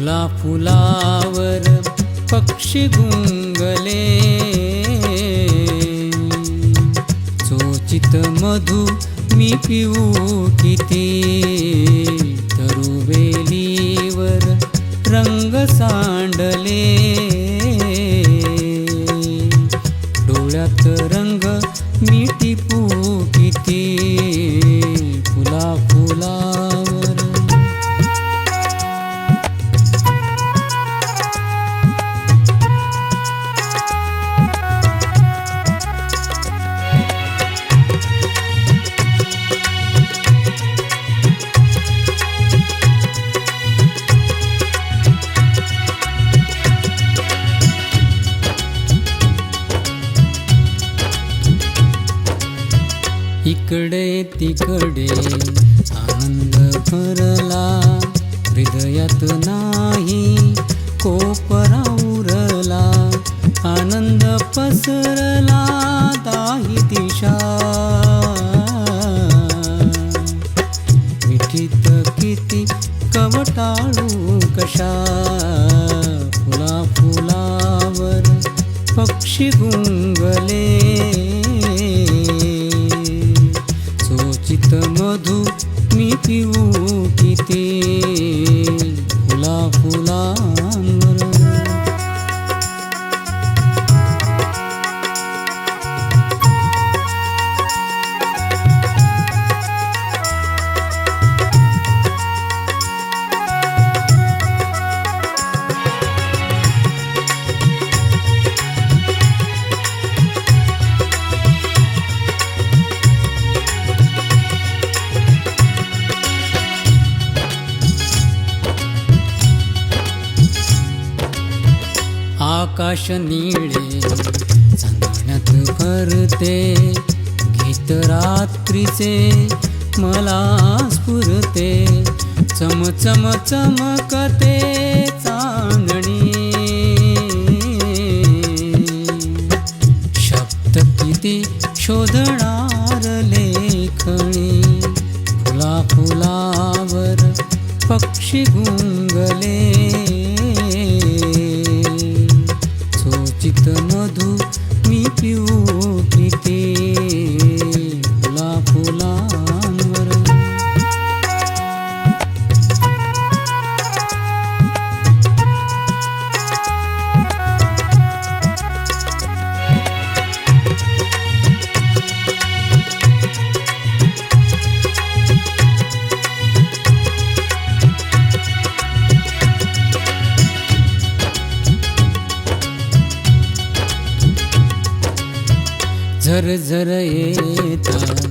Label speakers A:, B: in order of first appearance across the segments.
A: फुला फुलावर पक्षी गुंगले, चोचित मधु मी पिऊ किती, तरुवेलीवर रंग सांडले, डोळ्यात रंग मी टिपू किती, फुला फुलावर. इकडे तिकडे आनंद भरला, हृदयात नाही कोपरा उरला, आनंद पसरला दाही दिशा, मिठीत किती कवटाळू कशा, फुला फुलावर पक्षी गुंगले, चोचित मधु मी पिऊ किती, फुला फुलांवर. आकाश निळे चांदण्यात भरते, गीत रात्रीचे मला स्फुरते, चम चम चमकते चांदणी, शब्द किती शोधणार लेखणी, फुला फुलावर पक्षी गुंगले, चोचित मधु मी पिऊ किती, फुला फुलांवर. झरझर येतात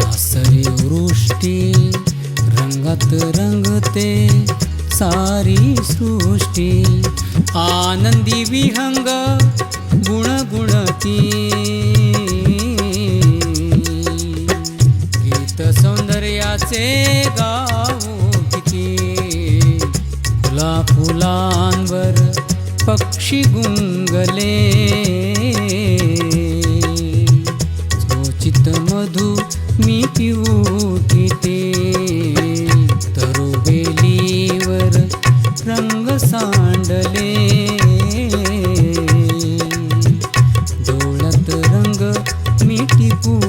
A: आसरी वृष्टी, रंगात रंगते सारी सृष्टी, आनंदी विहंग गुणगुणती, गीत सौंदर्याचे गाऊ किती, फुला फुलांवर पक्षी गुंगले, चोचित मधु मी पिऊ किती, तरुवेलीवर रंग सांडले, डोळ्यात रंग मी टिपू